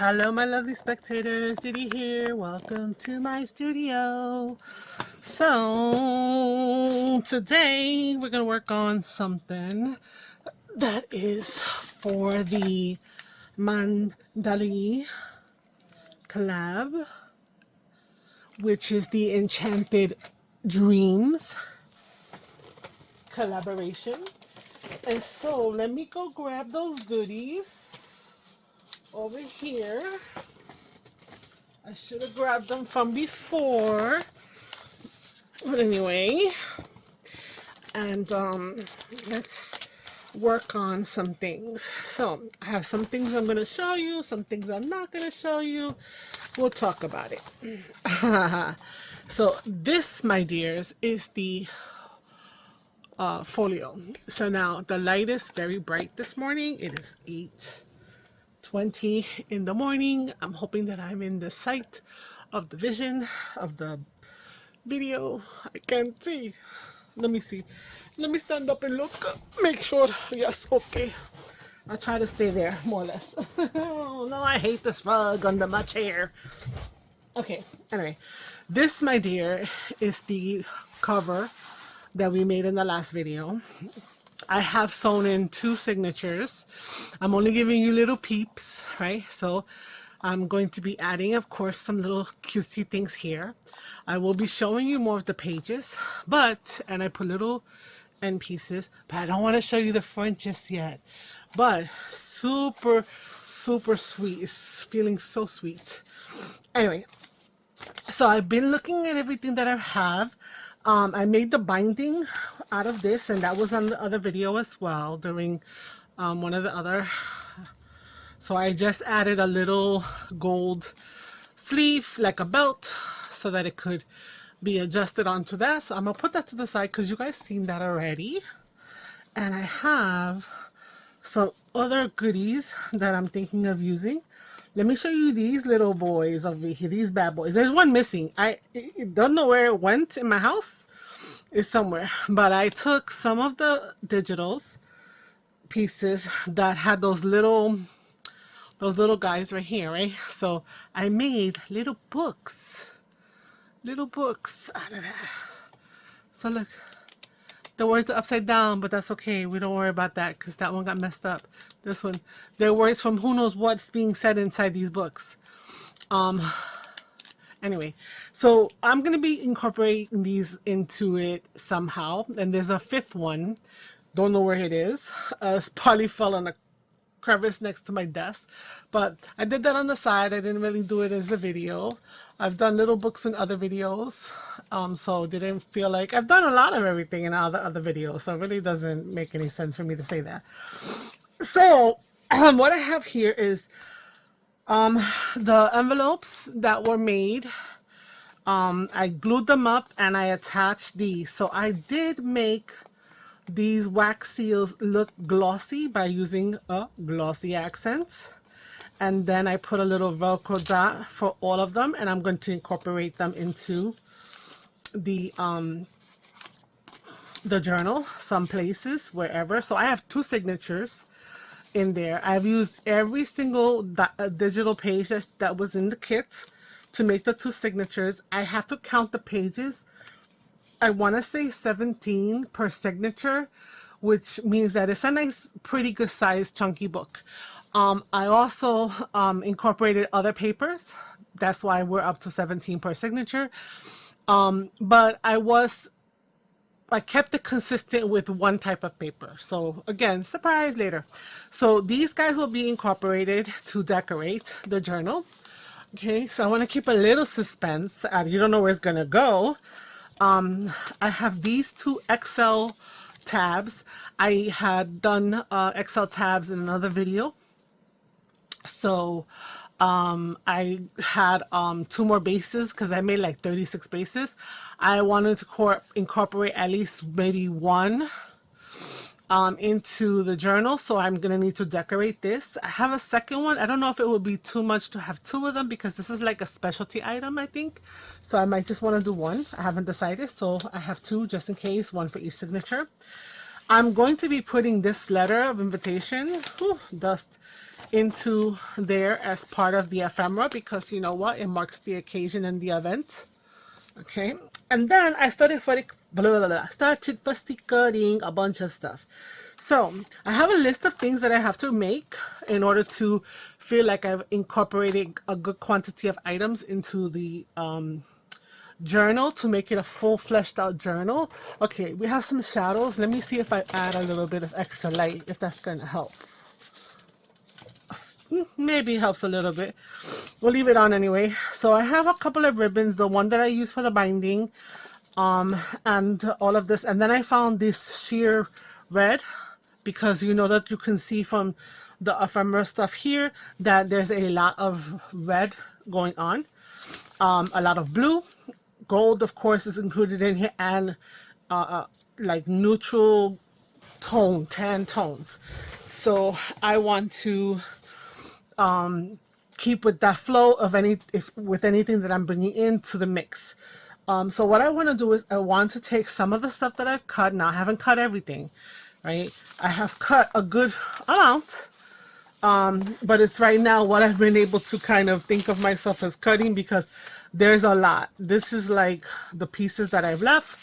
Hello my lovely spectators, Diddy here. Welcome to my studio. So today we're going to work on something that is for the Mandali collab, which is the Enchanted Dreams collaboration. And so let me go grab those goodies over here. I should have grabbed them from before, but anyway, and let's work on some things. So I have some things I'm going to show you, some things I'm not going to show you. We'll talk about it. So this, my dears, is the folio. So now the light is very bright this morning. It is 8:20 in the morning. I'm hoping that I'm in the sight of the vision of the video. I can't see. Let me see. Let me stand up and look. Make sure. Yes, okay. I'll try to stay there, more or less. Oh no, I hate this rug under my chair. Okay, anyway. This, my dear, is the cover that we made in the last video. I have sewn in 2 signatures. I'm only giving you little peeps, right? So I'm going to be adding, of course, some little cutesy things here. I will be showing you more of the pages, and I put little end pieces, but I don't want to show you the front just yet. But super, super sweet. It's feeling so sweet. Anyway, so I've been looking at everything that I have. I made the binding out of this, and that was on the other video as well during one of the other. So I just added a little gold sleeve, like a belt, so that it could be adjusted onto that. So I'm gonna put that to the side because you guys seen that already. And I have some other goodies that I'm thinking of using. Let me show you these little boys over here, these bad boys. There's one missing. I don't know where it went in my house. It's somewhere. But I took some of the digitals pieces that had those little guys right here, right? So I made little books out of that. So look, the words are upside down, but that's okay. We don't worry about that because that one got messed up. This one, they're words from who knows what's being said inside these books. Anyway, so I'm going to be incorporating these into it somehow. And there's a 5th one. Don't know where it is. It's probably fell on a crevice next to my desk. But I did that on the side. I didn't really do it as a video. I've done little books in other videos. So didn't feel like I've done a lot of everything in other videos. So it really doesn't make any sense for me to say that. So what I have here is the envelopes that were made. I glued them up and I attached these. So I did make these wax seals look glossy by using a glossy accents. And then I put a little Velcro dot for all of them, and I'm going to incorporate them into the journal, some places, wherever. So I have 2 signatures in there. I've used every single digital page that was in the kit to make the 2 signatures. I have to count the pages. I want to say 17 per signature, which means that it's a nice, pretty good size, chunky book. I also incorporated other papers. That's why we're up to 17 per signature. But I kept it consistent with one type of paper. So again, surprise later. So these guys will be incorporated to decorate the journal. Okay, so I want to keep a little suspense. You don't know where it's going to go. I have these 2 Excel tabs. I had done Excel tabs in another video. So I had 2 more bases because I made like 36 bases. I wanted to incorporate at least maybe 1 into the journal, so I'm gonna need to decorate this. I have a second one. I don't know if it would be too much to have 2 of them because this is like a specialty item, I think. So I might just want to do 1. I haven't decided, so I have 2 just in case, 1 for each signature. I'm going to be putting this letter of invitation, dust, into there as part of the ephemera, because you know what, it marks the occasion and the event. Okay, and then I started fussy cutting a bunch of stuff. So I have a list of things that I have to make in order to feel like I've incorporated a good quantity of items into the journal to make it a full fleshed out journal. Okay, we have some shadows. Let me see if I add a little bit of extra light, if that's gonna help. Maybe helps a little bit. We'll leave it on anyway. So I have a couple of ribbons, the one that I use for the binding, and all of this. And then I found this sheer red, because you know that you can see from the ephemera stuff here that there's a lot of red going on, a lot of blue. Gold, of course, is included in here, and like neutral tone, tan tones. So I want to keep with that flow of with anything that I'm bringing into the mix. So what I want to do is I want to take some of the stuff that I've cut. Now I haven't cut everything, right? I have cut a good amount, but it's right now what I've been able to kind of think of myself as cutting, because there's a lot. This is like the pieces that I've left,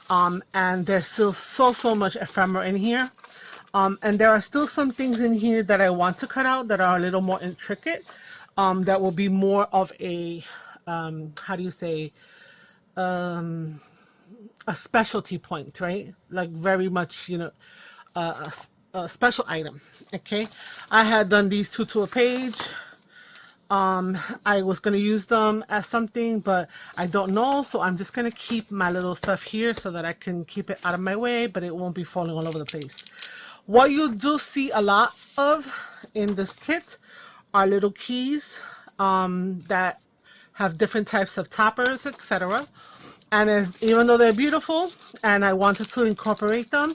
and there's still so much ephemera in here. And there are still some things in here that I want to cut out that are a little more intricate, that will be more of a, how do you say, a specialty point, right? Like very much, you know, a special item. Okay, I had done these two to a page. I was going to use them as something, but I don't know, so I'm just going to keep my little stuff here so that I can keep it out of my way, but it won't be falling all over the place. What you do see a lot of in this kit are little keys that have different types of toppers, etc. And even though they're beautiful and I wanted to incorporate them,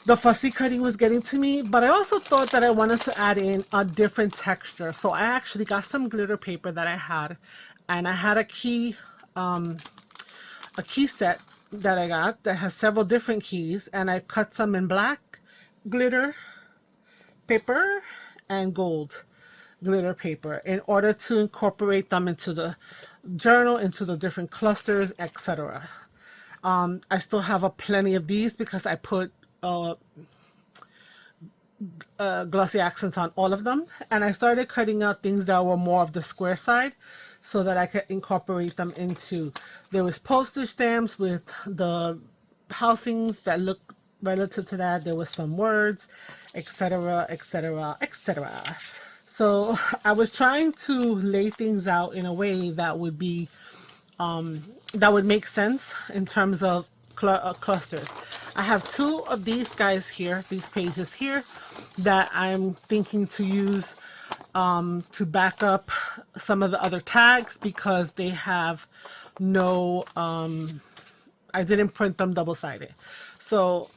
the fussy cutting was getting to me, but I also thought that I wanted to add in a different texture. So I actually got some glitter paper that I had, and I had a key set that I got that has several different keys, and I cut some in black glitter paper and gold glitter paper in order to incorporate them into the journal, into the different clusters, etc. I still have plenty of these because I put glossy accents on all of them, and I started cutting out things that were more of the square side so that I could incorporate them into. There was postage stamps with the housings that look relative to that. There was some words, etc, etc, etc. So I was trying to lay things out in a way that would be that would make sense in terms of clusters. I have two of these guys here, these pages here, that I'm thinking to use to back up some of the other tags, because they have no, I didn't print them double-sided. So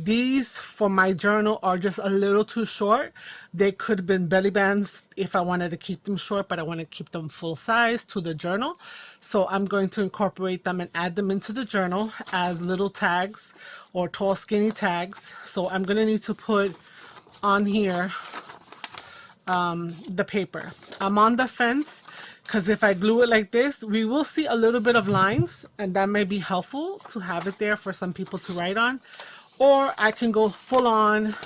these for my journal are just a little too short. They could have been belly bands if I wanted to keep them short, but I want to keep them full size to the journal. So I'm going to incorporate them and add them into the journal as little tags or tall skinny tags. So I'm going to need to put on here the paper. I'm on the fence, because if I glue it like this, we will see a little bit of lines, and that may be helpful to have it there for some people to write on. Or I can go full on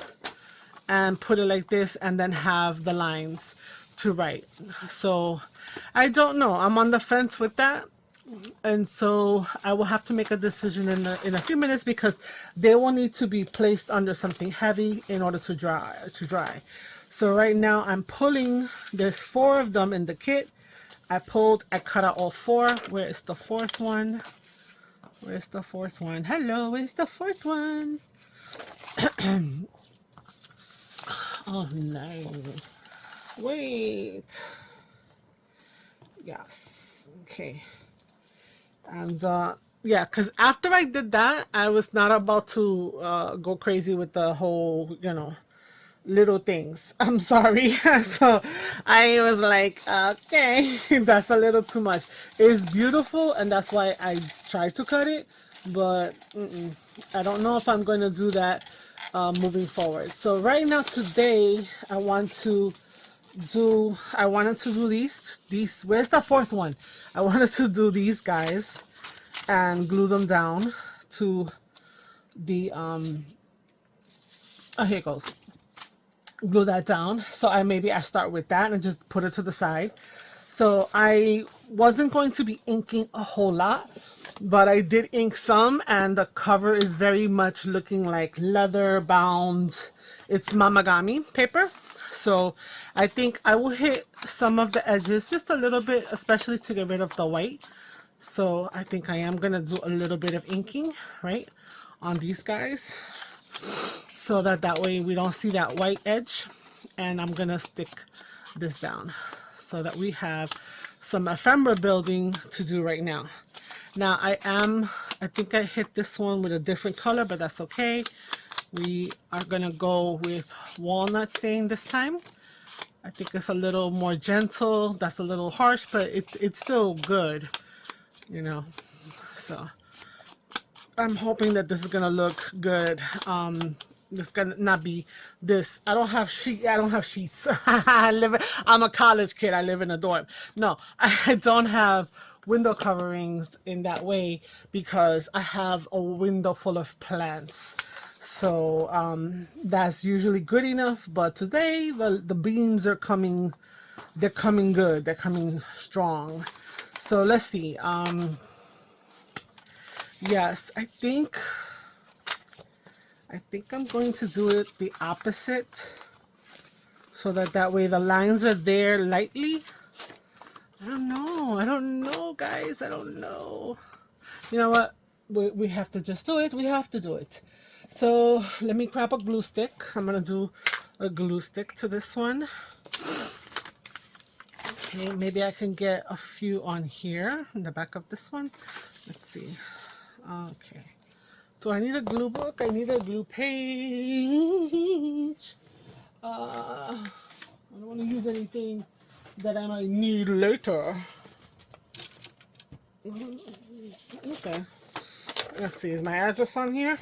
and put it like this and then have the lines to write. So I don't know. I'm on the fence with that. And so I will have to make a decision in a few minutes, because they will need to be placed under something heavy in order to dry. So right now I'm pulling, there's 4 of them in the kit. I cut out all 4. Where is the 4th one? Where's the 4th one? Hello, where's the 4th one? Oh no. Wait. Yes. Okay. And yeah, because after I did that, I was not about to go crazy with the whole, you know, little things. I'm sorry. So I was like, okay, that's a little too much. It's beautiful, and that's why I tried to cut it, but I don't know if I'm going to do that moving forward. So right now, today, I want to I wanted to do these, where's the fourth one? I wanted to do these guys and glue them down to the, oh, here it goes. Glue that down. So I start with that and just put it to the side. So I wasn't going to be inking a whole lot, but I did ink some, and the cover is very much looking like leather bound. It's Mamagami paper. So I think I will hit some of the edges just a little bit, especially to get rid of the white. So I think I am gonna do a little bit of inking, right, on these guys, so that way we don't see that white edge. And I'm gonna stick this down so that we have some ephemera building to do right now. Now I think I hit this one with a different color, but that's okay. We are gonna go with walnut stain this time. I think it's a little more gentle. That's a little harsh, but it's still good, you know. So I'm hoping that this is gonna look good. This gonna not be this. I don't have sheets. I'm a college kid. I live in a dorm. No, I don't have window coverings in that way because I have a window full of plants. So that's usually good enough. But today the beams are coming. They're coming good. They're coming strong. So let's see. Yes, I think I'm going to do it the opposite, so that way the lines are there lightly. I don't know, guys. I don't know. You know what? We have to just do it. We have to do it. So let me grab a glue stick. I'm gonna do a glue stick to this one. Okay, maybe I can get a few on here in the back of this one. Let's see. Okay. So I need a glue book. I need a glue page. I don't want to use anything that I might need later. Okay. Let's see. Is my address on here?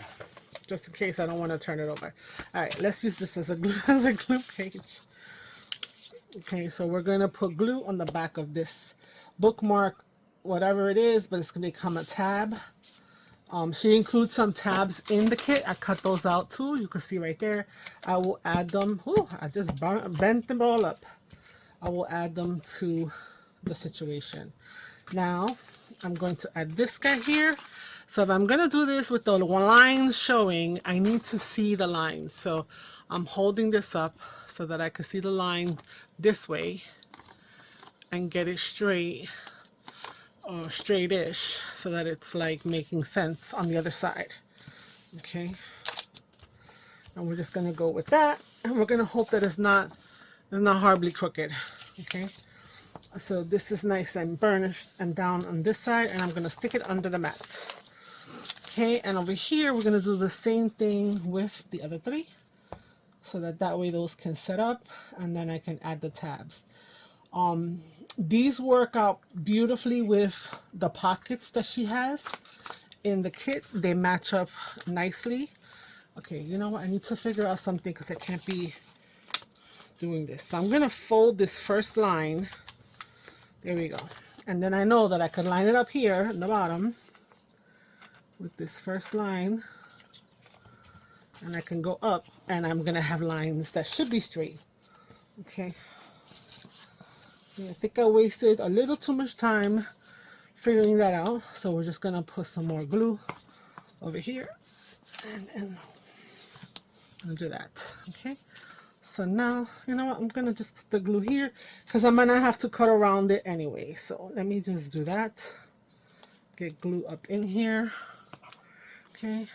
Just in case I don't want to turn it over. All right. Let's use this as a glue page. Okay. So we're going to put glue on the back of this bookmark, whatever it is, but it's going to become a tab. She includes some tabs in the kit. I cut those out too. You can see right there. I will add them. Oh, I just bent them all up. I will add them to the situation. Now, I'm going to add this guy here. So if I'm going to do this with the lines showing, I need to see the lines. So I'm holding this up so that I can see the line this way and get it straight. Or straight-ish, so that it's like making sense on the other side. Okay, and we're just gonna go with that, and we're gonna hope that it's not horribly crooked. Okay, so this is nice and burnished and down on this side, and I'm gonna stick it under the mat. Okay, and over here we're gonna do the same thing with the other three, so that way those can set up, and then I can add the tabs. These work out beautifully with the pockets that she has in the kit. They match up nicely. Okay, you know what? I need to figure out something because I can't be doing this. So I'm going to fold this first line. There we go. And then I know that I could line it up here in the bottom with this first line. And I can go up, and I'm going to have lines that should be straight. Okay. I think I wasted a little too much time figuring that out. So we're just going to put some more glue over here. And I'll do that. Okay. So now, you know what? I'm going to just put the glue here because I'm going to have to cut around it anyway. So let me just do that. Get glue up in here. Okay.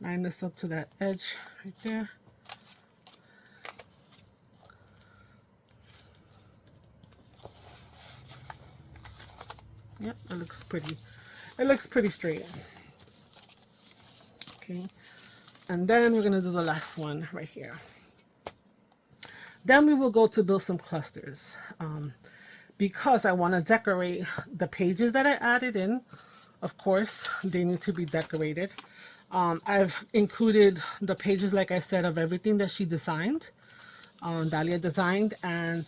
Line this up to that edge right there. Yep, it looks pretty. It looks pretty straight. Okay, and then we're gonna do the last one right here. Then we will go to build some clusters because I want to decorate the pages that I added in. Of course, they need to be decorated. I've included the pages, like I said, of everything that she designed. Dahlia designed, and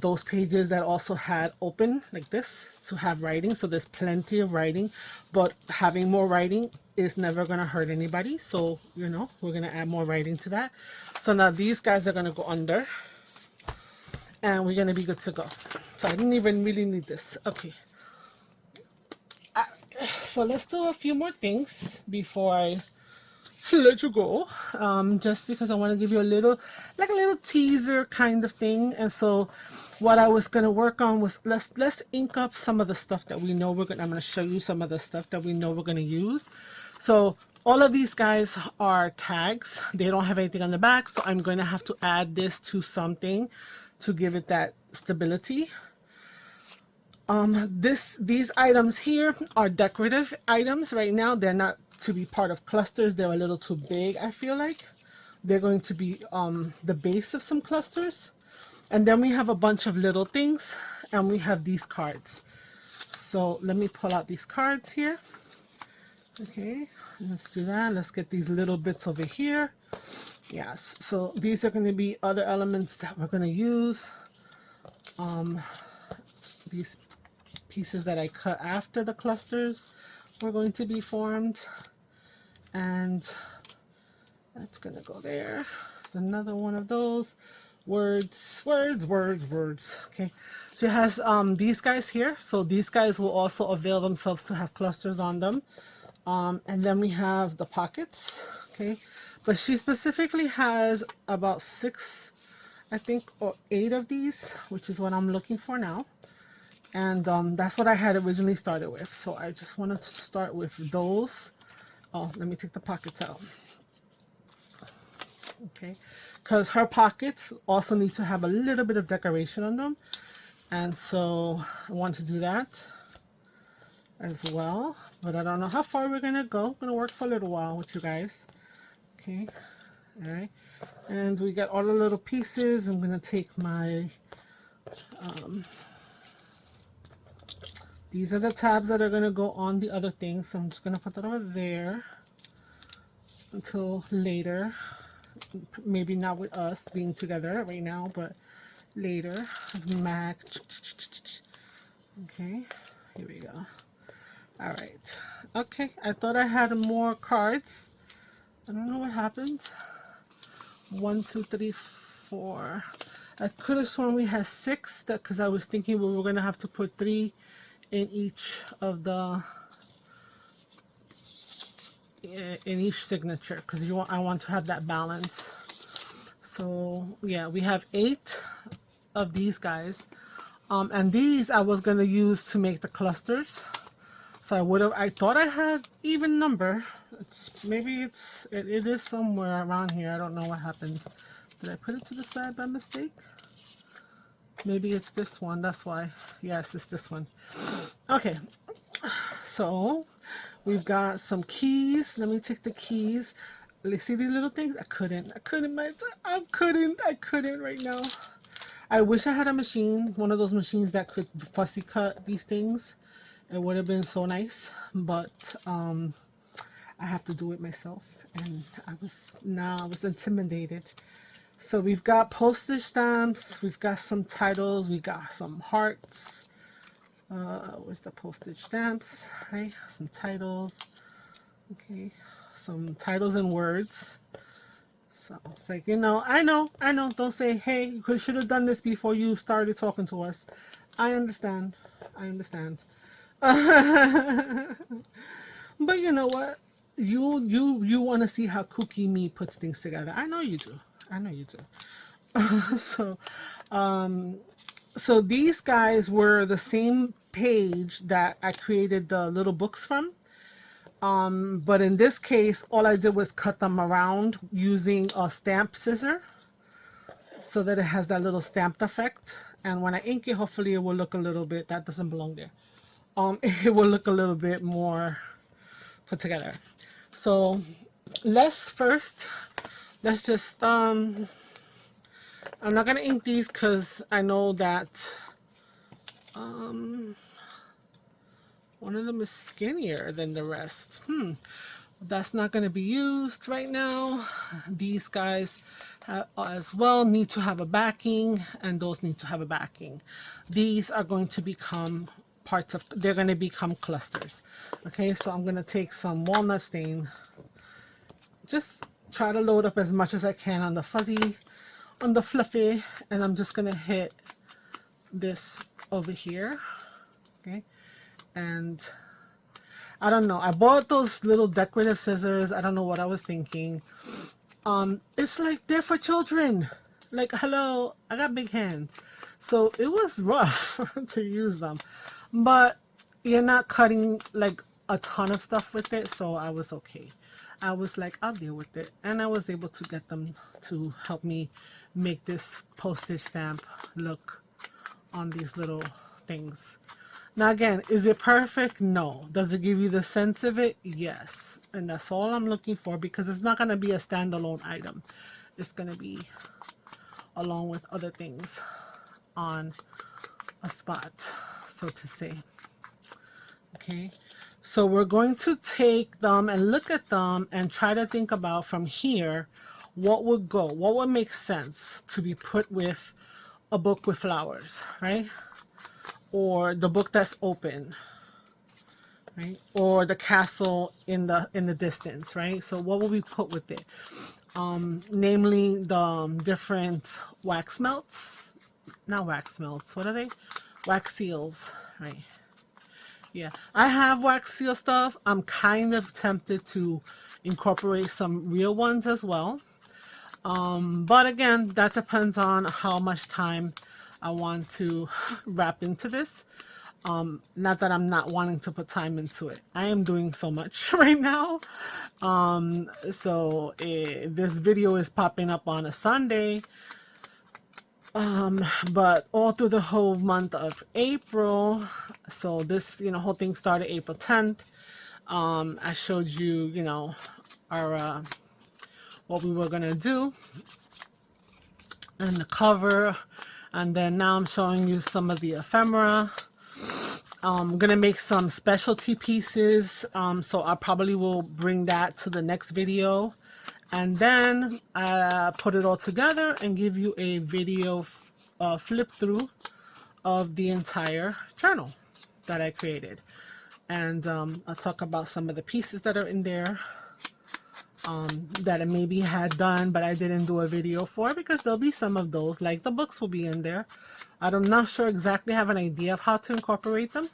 those pages that also had open like this to have writing. So there's plenty of writing, but having more writing is never going to hurt anybody. So, you know, we're going to add more writing to that. So now these guys are going to go under, and we're going to be good to go. So I didn't even really need this. Okay. So let's do a few more things before I let you go, just because I want to give you a little, like a little teaser kind of thing. And so what I was going to work on was let's ink up some of the stuff that we know I'm going to show you some of the stuff that we know we're going to use. So all of these guys are tags. They don't have anything on the back, so I'm going to have to add this to something to give it that stability. These items here are decorative items right now. They're not to be part of clusters. They're a little too big, I feel like. They're going to be the base of some clusters. And then we have a bunch of little things, and we have these cards. So let me pull out these cards here. Okay, let's do that. Let's get these little bits over here. Yes, so these are going to be other elements that we're going to use. These pieces that I cut after the clusters were going to be formed, and that's gonna go there. It's another one of those words. Okay, so it has these guys here, so these guys will also avail themselves to have clusters on them. And then we have the pockets. Okay, but she specifically has about 6, I think, or 8 of these, which is what I'm looking for now. And that's what I had originally started with. So I just wanted to start with those. Oh, let me take the pockets out. Okay, because her pockets also need to have a little bit of decoration on them. And so I want to do that as well. But I don't know how far we're going to go. I'm going to work for a little while with you guys. Okay, all right. And we got all the little pieces. I'm going to take my... these are the tabs that are going to go on the other things. So I'm just going to put that over there until later. Maybe not with us being together right now, but later. Mac. Okay, here we go. All right. Okay, I thought I had more cards. I don't know what happened. 1, 2, 3, 4. I could have sworn we had 6, because I was thinking we were going to have to put 3 in each of the in each signature, because I want to have that balance. So yeah, we have 8 of these guys, and these I was going to use to make the clusters. So I thought I had even number. It is somewhere around here. I don't know what happened. Did I put it to the side by mistake? Maybe it's this one, that's why. Yes, it's this one. Okay, so we've got some keys. Let me take the keys. See these little things? I couldn't right now. I wish I had a machine, one of those machines that could fussy cut these things. It would have been so nice, but I have to do it myself, and I was intimidated. So we've got postage stamps, we've got some titles, we got some hearts. Where's the postage stamps? Right, some titles. Okay, some titles and words. So it's like, you know, I know. Don't say, hey, you should have done this before you started talking to us. I understand. But you know what? You want to see how kooky me puts things together. I know you do. So these guys were the same page that I created the little books from. But in this case, all I did was cut them around using a stamp scissor so that it has that little stamped effect. And when I ink it, hopefully it will look a little bit, that doesn't belong there. It will look a little bit more put together. So let's just, I'm not going to ink these because I know that one of them is skinnier than the rest. That's not going to be used right now. These guys as well need to have a backing, and those need to have a backing. These are going to become parts of, they're going to become clusters. Okay, so I'm going to take some walnut stain, just try to load up as much as I can on the fuzzy, on the fluffy, and I'm just going to hit this over here. Okay, and I don't know, I bought those little decorative scissors. I don't know what I was thinking. It's like they're for children. Like, hello, I got big hands. So it was rough to use them. But you're not cutting like a ton of stuff with it, so I was okay. I was like, I'll deal with it. And I was able to get them to help me make this postage stamp look on these little things. Now again, is it perfect? No. Does it give you the sense of it? Yes. And that's all I'm looking for, because it's not going to be a standalone item. It's going to be along with other things on a spot, so to say. Okay. So we're going to take them and look at them and try to think about from here what would go, what would make sense to be put with a book with flowers, right? Or the book that's open, right? Or the castle in the distance, right? So what will we put with it? Namely the different wax melts, not wax melts, what are they? Wax seals, right? Yeah, I have wax seal stuff. I'm kind of tempted to incorporate some real ones as well. But again, that depends on how much time I want to wrap into this. Not that I'm not wanting to put time into it. I am doing so much right now. This video is popping up on a Sunday. But all through the whole month of April, so this, whole thing started April 10th. I showed you, our, what we were gonna do and the cover, and then now I'm showing you some of the ephemera. I'm gonna make some specialty pieces, so I probably will bring that to the next video, and then put it all together and give you a video flip through of the entire journal that I created. And I'll talk about some of the pieces that are in there that I maybe had done but I didn't do a video for, because there'll be some of those, like the books will be in there. I'm not sure exactly, have an idea of how to incorporate them,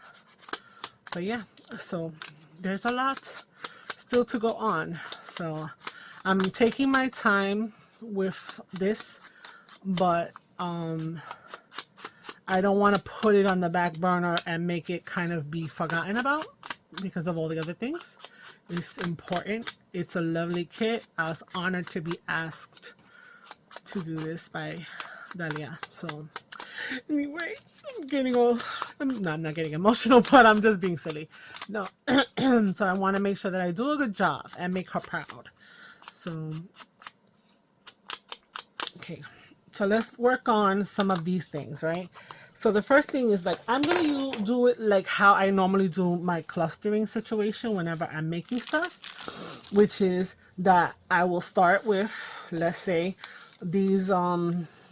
but yeah, so there's a lot still to go on. So I'm taking my time with this, but I don't want to put it on the back burner and make it kind of be forgotten about because of all the other things. It's important. It's a lovely kit. I was honored to be asked to do this by Dalia. So anyway, I'm not getting emotional, but I'm just being silly. No, so I want to make sure that I do a good job and make her proud. So, okay, so let's work on some of these things, right? So the first thing is, like, I'm going to do it like how I normally do my clustering situation whenever I'm making stuff, which is that I will start with, let's say, these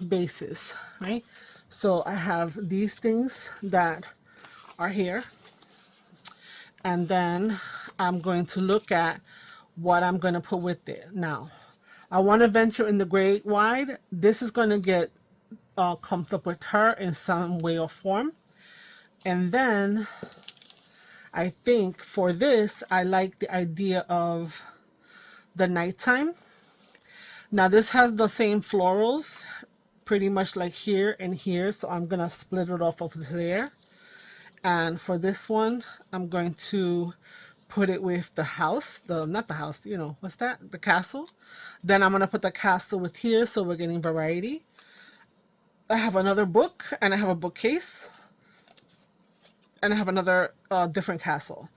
bases, right? So I have these things that are here, and then I'm going to look at what I'm going to put with it. Now, I want to venture in the great wide. This is going to get comfortable with her in some way or form. And then I think for this, I like the idea of the nighttime. Now this has the same florals, pretty much like here and here. So I'm going to split it off of there. And for this one, I'm going to put it with the house, not the house, what's that? The castle. Then I'm going to put the castle with here, so we're getting variety. I have another book, and I have a bookcase, and I have another different castle.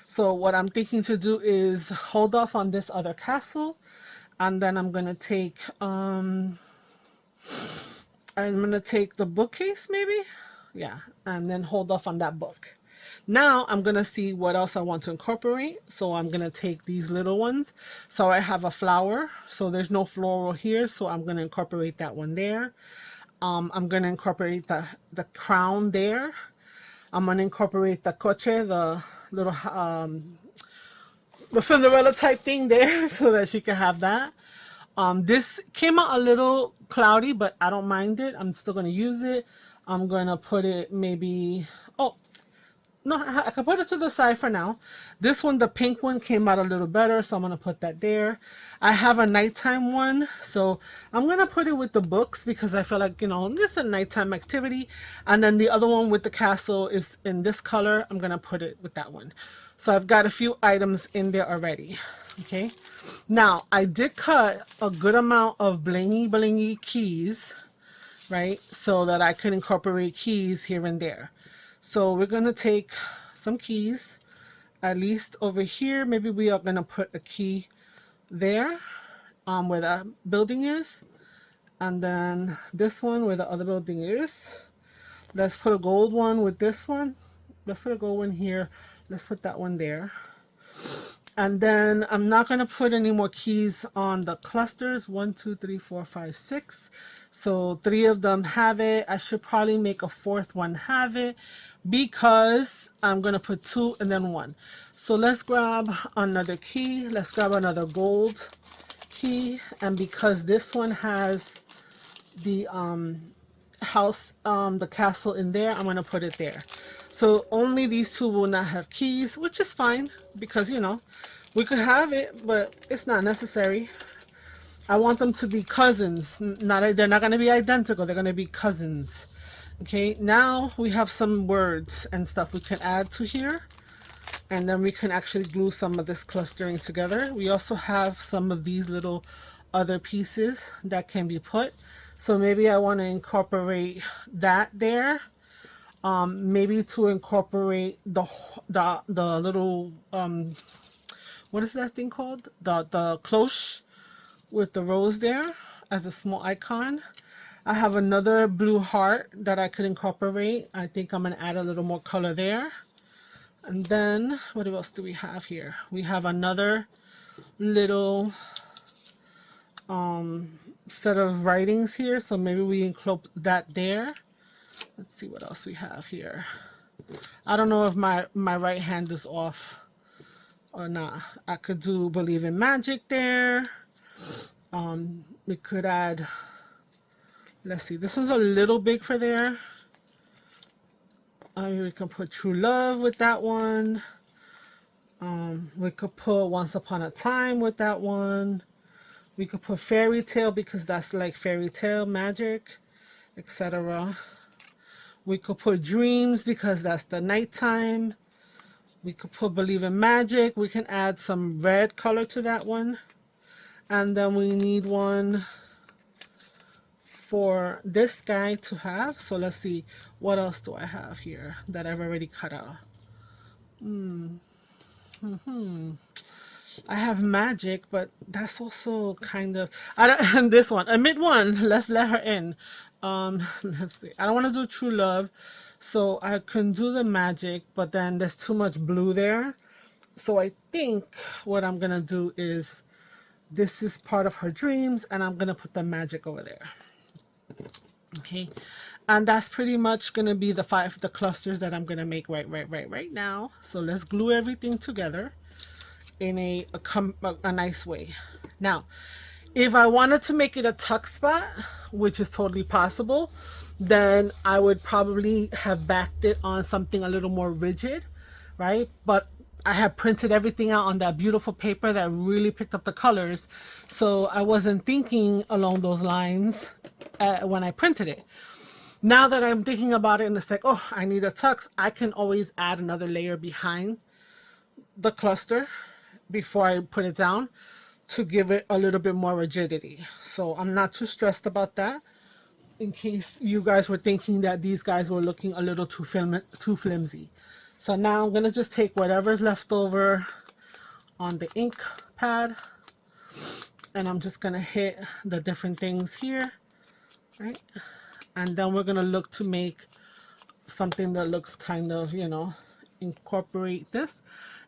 So what I'm thinking to do is hold off on this other castle, and then I'm going to take the bookcase maybe. Yeah, and then hold off on that book. Now I'm gonna see what else I want to incorporate. So I'm gonna take these little ones. So I have a flower, so there's no floral here, so I'm gonna incorporate that one there. I'm gonna incorporate the crown there. I'm gonna incorporate the coche, the little the Cinderella type thing there so that she can have that. This came out a little cloudy, but I don't mind it. I'm still gonna use it. I'm gonna put it maybe, oh, no, I can put it to the side for now. This one, the pink one, came out a little better, so I'm gonna put that there. I have a nighttime one, so I'm gonna put it with the books because I feel like, you know, this is a nighttime activity. And then the other one with the castle is in this color. I'm gonna put it with that one. So I've got a few items in there already. Okay, now I did cut a good amount of blingy keys, right, so that I could incorporate keys here and there. So we're gonna take some keys, at least over here. Maybe we are gonna put a key there, where that building is, and then this one where the other building is. Let's put a gold one with this one. Let's put a gold one here. Let's put that one there. And then I'm not going to put any more keys on the clusters. 1, 2, 3, 4, 5, 6. So 3 of them have it. I should probably make a 4th one have it because I'm going to put 2 and then 1. So let's grab another key. Let's grab another gold key. And because this one has the house, the castle in there, I'm going to put it there. So only these 2 will not have keys, which is fine because, you know, we could have it, but it's not necessary. I want them to be cousins. They're not going to be identical. They're going to be cousins. Okay, now we have some words and stuff we can add to here. And then we can actually glue some of this clustering together. We also have some of these little other pieces that can be put. So maybe I want to incorporate that there. Maybe to incorporate the little what is that thing called, the cloche with the rose there as a small icon. I have another blue heart that I could incorporate. I think I'm gonna add a little more color there. And then what else do we have here? We have another little set of writings here, so maybe we include that there. Let's see what else we have here. I don't know if my right hand is off or not. I could do believe in magic there. We could add, let's see, this one's a little big for there. We can put true love with that one. We could put once upon a time with that one. We could put fairy tale because that's like fairy tale magic, etc. We could put dreams because that's the nighttime. We could put believe in magic. We can add some red color to that one. And then we need one for this guy to have. So let's see, what else do I have here that I've already cut out? I have magic, but that's also kind of, I don't, this one, admit one, let's let her in. Let's see, I don't want to do true love, so I can do the magic, but then there's too much blue there. So I think what I'm gonna do is, this is part of her dreams, and I'm gonna put the magic over there. Okay, and that's pretty much gonna be the the clusters that I'm gonna make right now. So let's glue everything together in a nice way. Now, if I wanted to make it a tuck spot, which is totally possible, then I would probably have backed it on something a little more rigid, right? But I have printed everything out on that beautiful paper that really picked up the colors, so I wasn't thinking along those lines when I printed it. Now that I'm thinking about it and it's like, oh, I need a tux, I can always add another layer behind the cluster before I put it down to give it a little bit more rigidity. So I'm not too stressed about that, in case you guys were thinking that these guys were looking a little too flimsy. So now I'm gonna just take whatever's left over on the ink pad, and I'm just gonna hit the different things here, right? And then we're gonna look to make something that looks kind of, you know, incorporate this.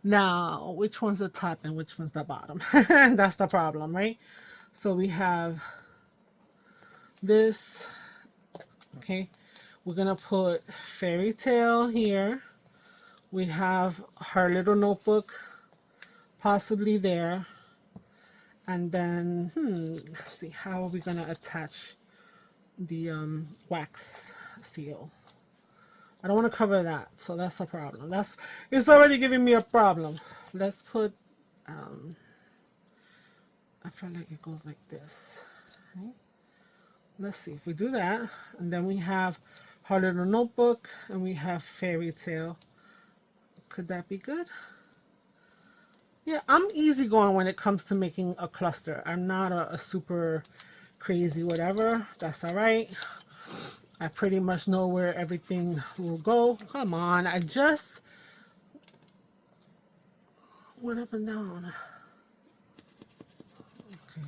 Now, which one's the top and which one's the bottom? That's the problem, right? So we have this. Okay, we're gonna put Fairy Tale here. We have her little notebook possibly there. And then, let's see, how are we gonna attach the wax seal? I don't want to cover that, so that's a problem. It's already giving me a problem. Let's put, I feel like it goes like this. Right? Let's see if we do that, and then we have her little notebook, and we have Fairy Tale. Could that be good? Yeah, I'm easygoing when it comes to making a cluster. I'm not a super crazy whatever. That's all right. I pretty much know where everything will go. Come on, I just went up and down. Okay.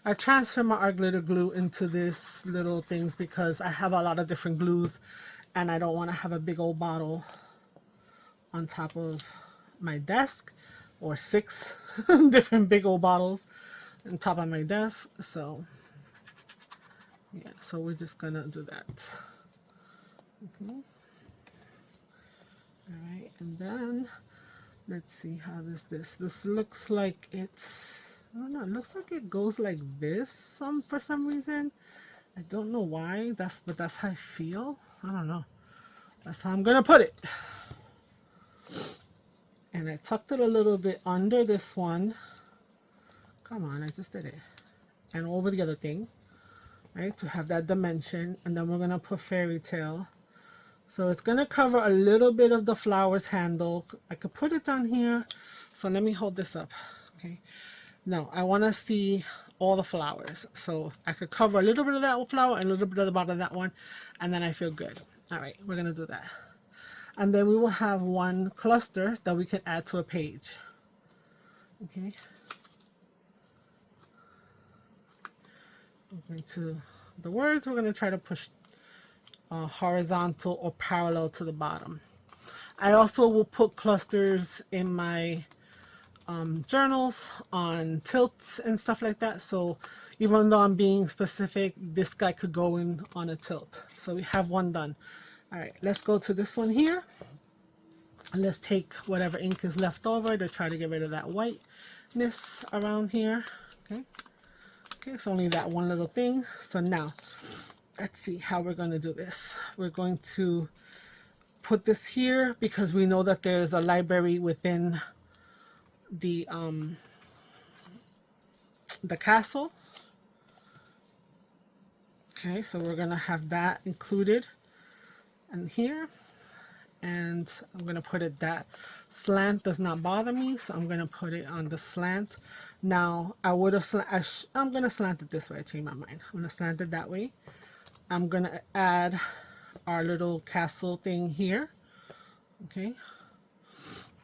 I transfer my art glitter glue into this little things because I have a lot of different glues and I don't want to have a big old bottle on top of my desk, or 6 different big old bottles on top of my desk. So yeah, so we're just gonna do that. Okay. All right, and then let's see how this looks like. It's, I don't know, it looks like it goes like this for some reason. I don't know why. But that's how I feel. I don't know. That's how I'm gonna put it. And I tucked it a little bit under this one. Come on, I just did it. And over the other thing, right, to have that dimension. And then we're gonna put Fairy Tale. So it's gonna cover a little bit of the flower's handle. I could put it down here. So let me hold this up, okay? Now, I wanna see all the flowers. So I could cover a little bit of that flower and a little bit of the bottom of that one, and then I feel good. All right, we're gonna do that. And then we will have one cluster that we can add to a page. Okay. Going to the words, we're going to try to push horizontal or parallel to the bottom. I also will put clusters in my journals on tilts and stuff like that. So even though I'm being specific, this guy could go in on a tilt. So we have one done. All right, let's go to this one here. And let's take whatever ink is left over to try to get rid of that whiteness around here. Okay. Okay, it's only that one little thing. So now, let's see how we're going to do this. We're going to put this here because we know that there's a library within the castle. Okay, so we're going to have that included in here. And I'm going to put it, that slant does not bother me, so I'm going to put it on the slant. Now, I would have, I'm going to slant it this way. I changed my mind. I'm going to slant it that way. I'm going to add our little castle thing here. Okay.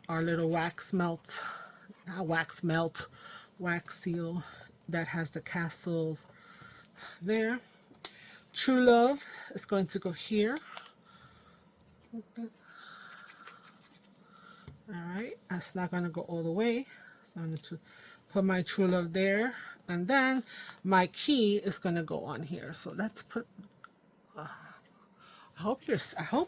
Our little wax seal that has the castles there. True Love is going to go here. Okay. Alright, that's not going to go all the way. So I'm going to put my True Love there. And then my key is going to go on here. So let's put, I hope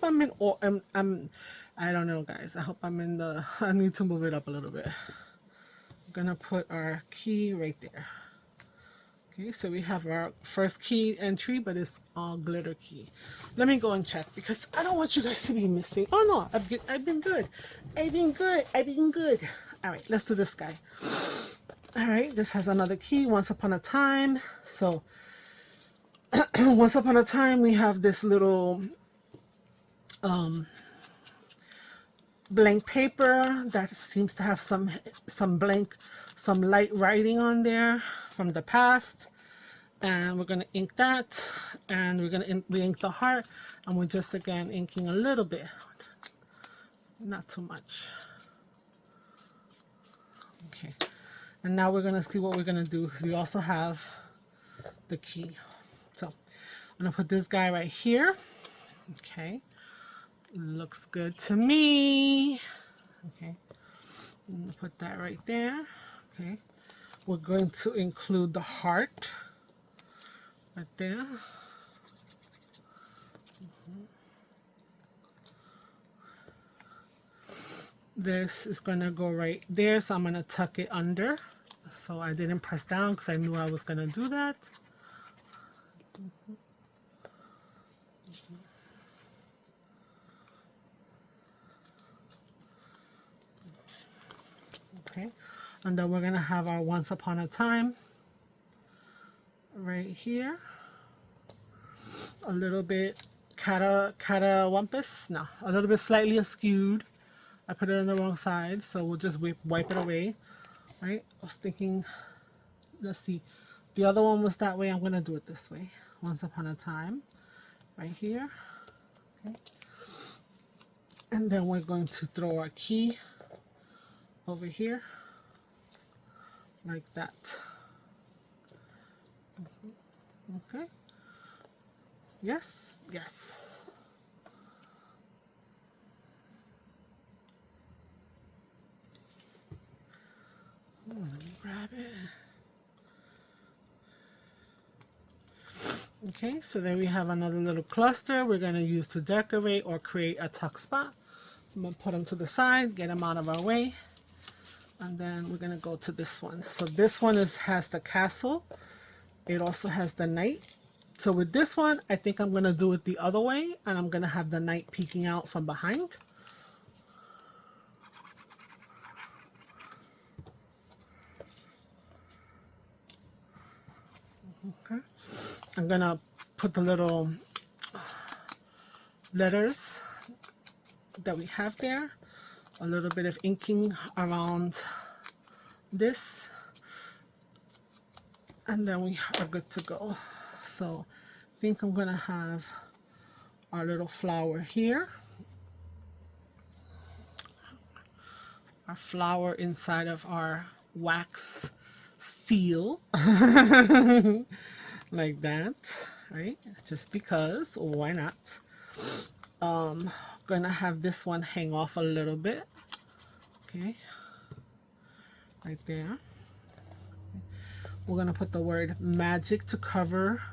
I'm in, or I don't know guys. I hope I'm in the, I need to move it up a little bit. I'm going to put our key right there. Okay, so we have our first key entry, but it's all glitter key. Let me go and check because I don't want you guys to be missing. Oh no, I've been good. I've been good. All right, let's do this guy. All right, this has another key, Once Upon a Time. So Once Upon a Time, we have this little blank paper that seems to have some light writing on there from the past, and we're going to ink that, and we're going to ink the heart, and we're just again inking a little bit, not too much. Okay, and now we're going to see what we're going to do because we also have the key. So I'm going to put this guy right here. Okay, Looks good to me. Okay, I'm gonna put that right there. Okay, we're going to include the heart right there. This is gonna go right there, so I'm gonna tuck it under. So I didn't press down because I knew I was gonna do that. Okay, and then we're gonna have our Once Upon a Time right here. A little bit catawampus, no, a little bit slightly askewed. I put it on the wrong side, so we'll just wipe it away. Right? I was thinking, let's see, the other one was that way. I'm gonna do it this way. Once Upon a Time, right here. Okay, and then we're going to throw our key over here, like that. Okay. Yes, yes. Let me grab it. Okay, so then we have another little cluster we're going to use to decorate or create a tuck spot. I'm going to put them to the side, get them out of our way. And then we're going to go to this one. So this one has the castle. It also has the knight. So with this one, I think I'm going to do it the other way, and I'm going to have the knight peeking out from behind. Okay. I'm going to put the little letters that we have there. A little bit of inking around this. And then we are good to go. So I think I'm going to have our little flower here. Our flower inside of our wax seal. Like that, right? Just because, why not? Gonna have this one hang off a little bit. Okay. Right there. We're gonna put the word magic to cover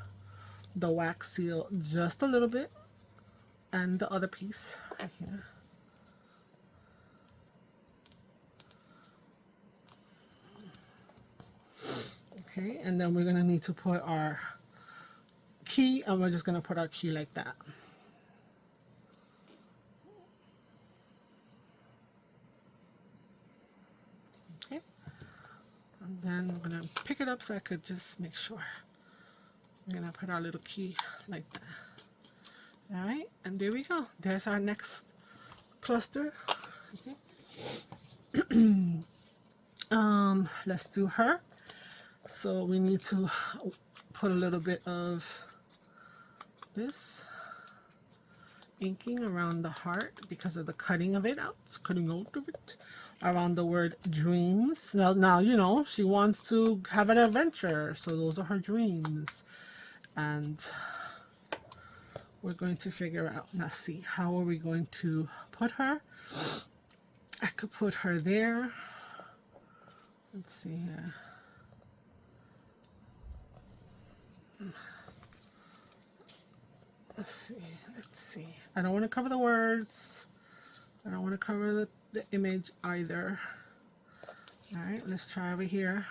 the wax seal just a little bit, and the other piece right here. Okay, and then we're gonna need to put our key, and we're just gonna put our key like that. Okay, and then we're gonna pick it up so I could just make sure. We're gonna put our little key like that. All right, and there we go. There's our next cluster. Okay. Let's do her. So we need to put a little bit of this inking around the heart because of the cutting of it out, around the word dreams. Now you know she wants to have an adventure, so those are her dreams, and we're going to figure out. Let's see, how are we going to put her? I could put her there. Let's see here. Let's see. I don't want to cover the words. I don't want to cover the image either. All right, let's try over here.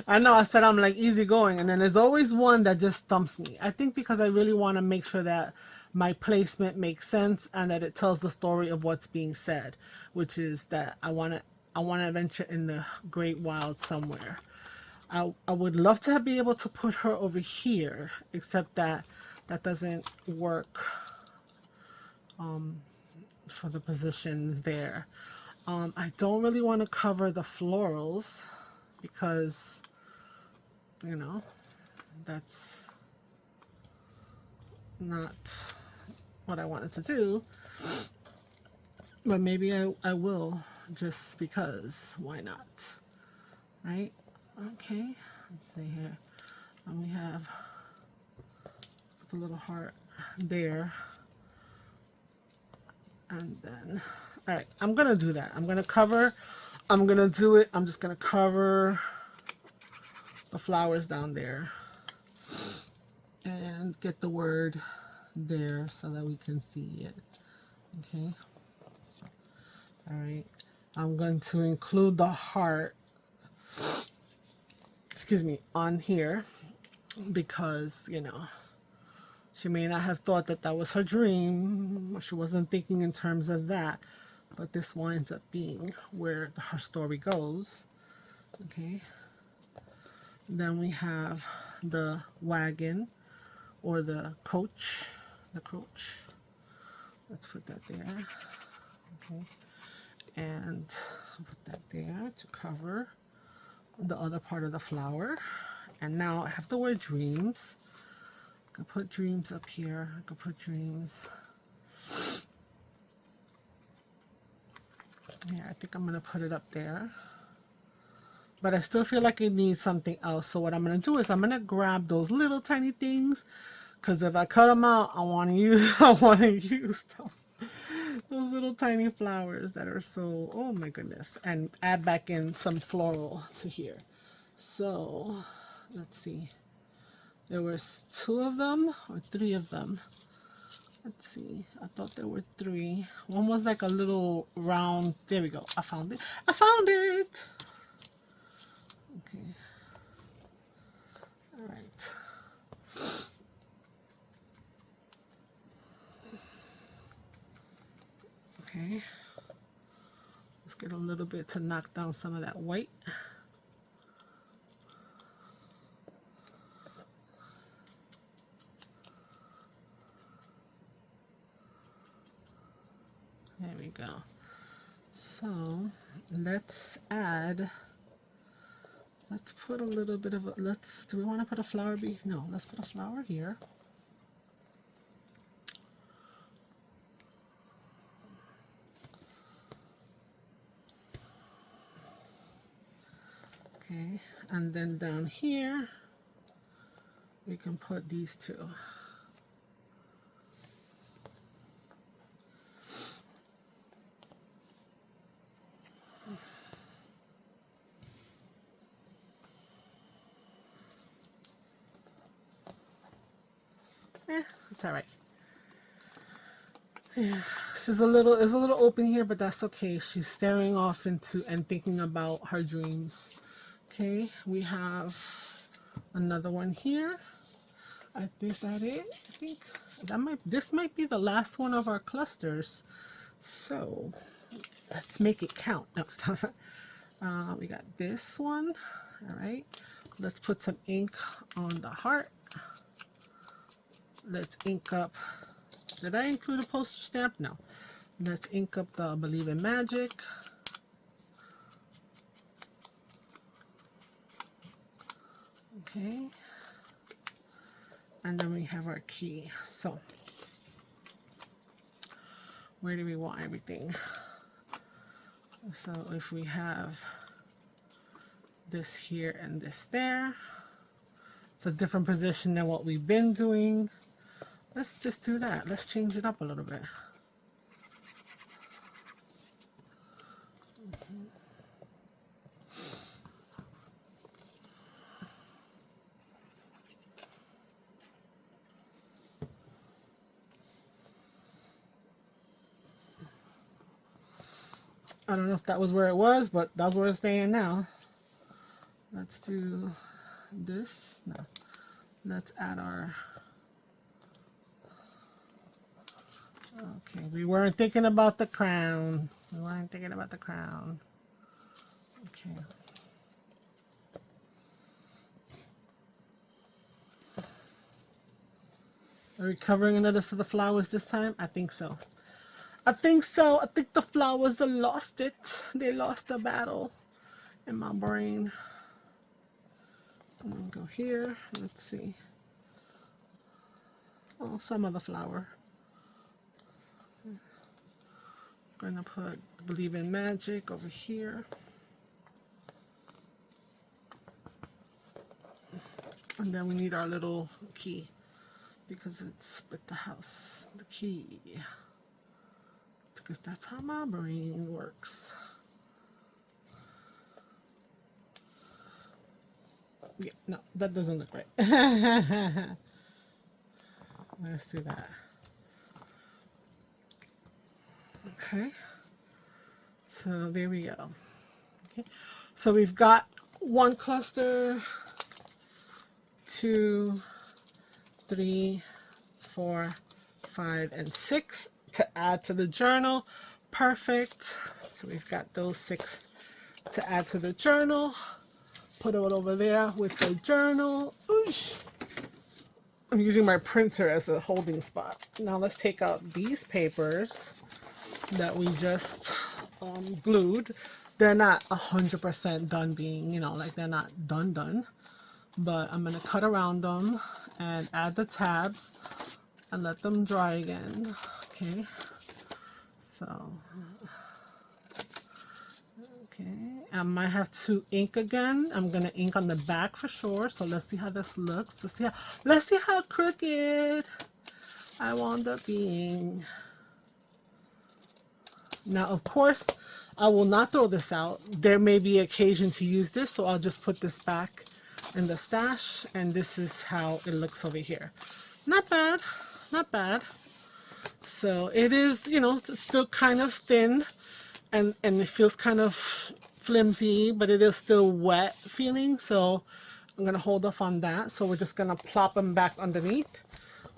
I know I said I'm like easy going, and then there's always one that just stumps me. I think because I really want to make sure that my placement makes sense and that it tells the story of what's being said, which is that I want to adventure in the great wild somewhere. I would love to be able to put her over here, except that doesn't work for the positions there. I don't really want to cover the florals because, you know, that's not what I wanted to do. But maybe I will, just because. Why not? Right? Okay. Let's see here. And we have the little heart there. And then, all right, I'm going to do that. I'm going to do it. I'm just going to cover the flowers down there and get the word there so that we can see it. Okay. All right. I'm going to include the heart, excuse me, on here because, you know, she may not have thought that that was her dream. She wasn't thinking in terms of that. But this winds up being where her story goes. Okay. Then we have the wagon or the coach. The coach. Let's put that there. Okay. And put that there to cover the other part of the flower. And now I have the word dreams. I can put dreams up here. I can put dreams. Yeah, I think I'm going to put it up there. But I still feel like it needs something else. So what I'm going to do is I'm going to grab those little tiny things. Because if I cut them out, I want to use them. Those little tiny flowers that are so, oh my goodness. And add back in some floral to here. So, let's see. There was 2 of them or 3 of them. Let's see. I thought there were 3. One was like a little round. There we go. I found it. I found it! Okay. All right. Okay. Let's get a little bit to knock down some of that white. There we go. So let's put a little bit of a, do we want to put a flower no, let's put a flower here. Okay, and then down here, we can put these 2. It's all right. Yeah, it's a little open here, but that's okay. She's staring off into and thinking about her dreams. Okay, we have another one here. Is that it? I think this might be the last one of our clusters. So let's make it count. No, stop. We got this one. All right. Let's put some ink on the heart. Let's ink up. Did I include a postage stamp? No. Let's ink up the Believe in Magic. Okay. And then we have our key. So, where do we want everything? So, if we have this here and this there, it's a different position than what we've been doing. Let's just do that. Let's change it up a little bit. I don't know if that was where it was, but that's where it's staying now. Let's do this. No. Let's add our... Okay, we weren't thinking about the crown. We weren't thinking about the crown. Okay. Are we covering another set of the flowers this time? I think so. I think so. I think the flowers lost it. They lost the battle in my brain. I'm gonna go here. Let's see. Oh, some of the flower. gonna put Believe in Magic over here. And then we need our little key because it's with the house, the key. Because that's how my brain works. Yeah, no, that doesn't look right. Let's do that. Okay. So there we go. Okay. So we've got 1 cluster, 2, 3, 4, 5, and 6 to add to the journal. Perfect. So we've got those 6 to add to the journal. Put it over there with the journal. Oosh. I'm using my printer as a holding spot. Now let's take out these papers that we just glued. They're not 100% done being, you know, like they're not done. But I'm going to cut around them and add the tabs and let them dry again. Okay. So, okay. I might have to ink again. I'm going to ink on the back for sure. So let's see how this looks. Let's see how crooked I wound up being. Now, of course, I will not throw this out. There may be occasion to use this, so I'll just put this back in the stash, and this is how it looks over here. Not bad, not bad. So it is, you know, it's still kind of thin, and it feels kind of flimsy, but it is still wet feeling, so I'm gonna hold off on that. So we're just gonna plop them back underneath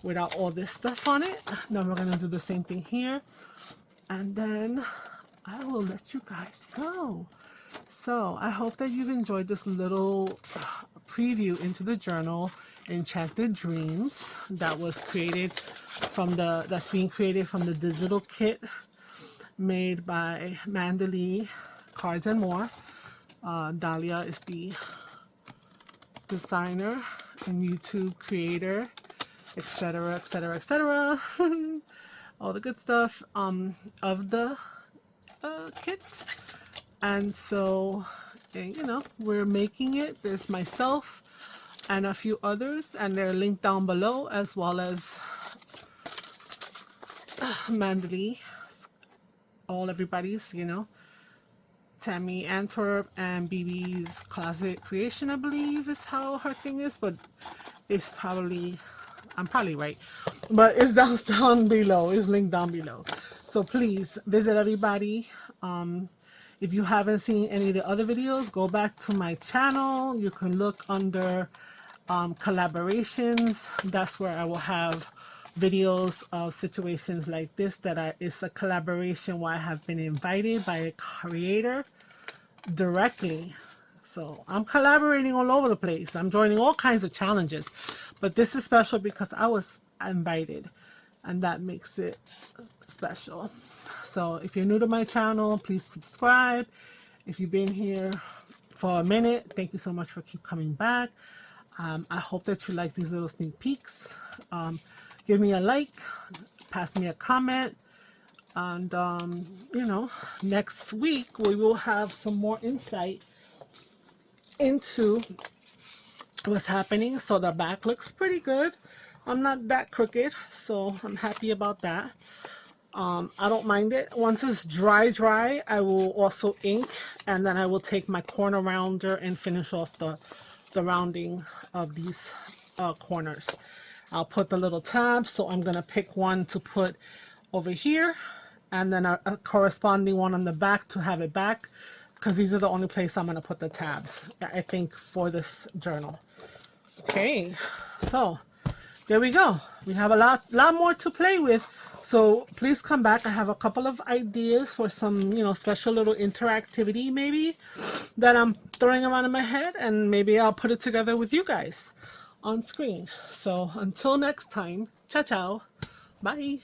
without all this stuff on it. Then we're gonna do the same thing here, and then I will let you guys go. So I hope that you've enjoyed this little preview into the journal Enchanted Dreams that was created from that's being created from the digital kit made by Mandalay Cards and More. Dahlia is the designer and YouTube creator, etc., etc., etc. All the good stuff of the kit. And so, you know, we're making it. There's myself and a few others, and they're linked down below, as well as Mandalay, everybody's, you know, Tammy Antwerp and BB's Closet Creation, I believe is how her thing is, but it's probably, I'm probably right, but it's down below, it's linked down below. So please visit everybody. If you haven't seen any of the other videos, go back to my channel. You can look under collaborations. That's where I will have videos of situations like this it's a collaboration where I have been invited by a creator directly. So I'm collaborating all over the place. I'm joining all kinds of challenges, but this is special because I was invited, and that makes it special. So if you're new to my channel, please subscribe. If you've been here for a minute, thank you so much for keep coming back. I hope that you like these little sneak peeks. Give me a like, pass me a comment, and you know, next week we will have some more insight into what's happening. So the back looks pretty good. I'm not that crooked, so I'm happy about that. I don't mind it. Once it's dry, I will also ink, and then I will take my corner rounder and finish off the rounding of these corners. I'll put the little tabs, so I'm gonna pick one to put over here, and then a corresponding one on the back to have it back, because these are the only place I'm gonna put the tabs, I think, for this journal. Okay, so there we go. We have a lot more to play with. So please come back. I have a couple of ideas for some, you know, special little interactivity maybe that I'm throwing around in my head, and maybe I'll put it together with you guys on screen. So until next time, ciao ciao, bye.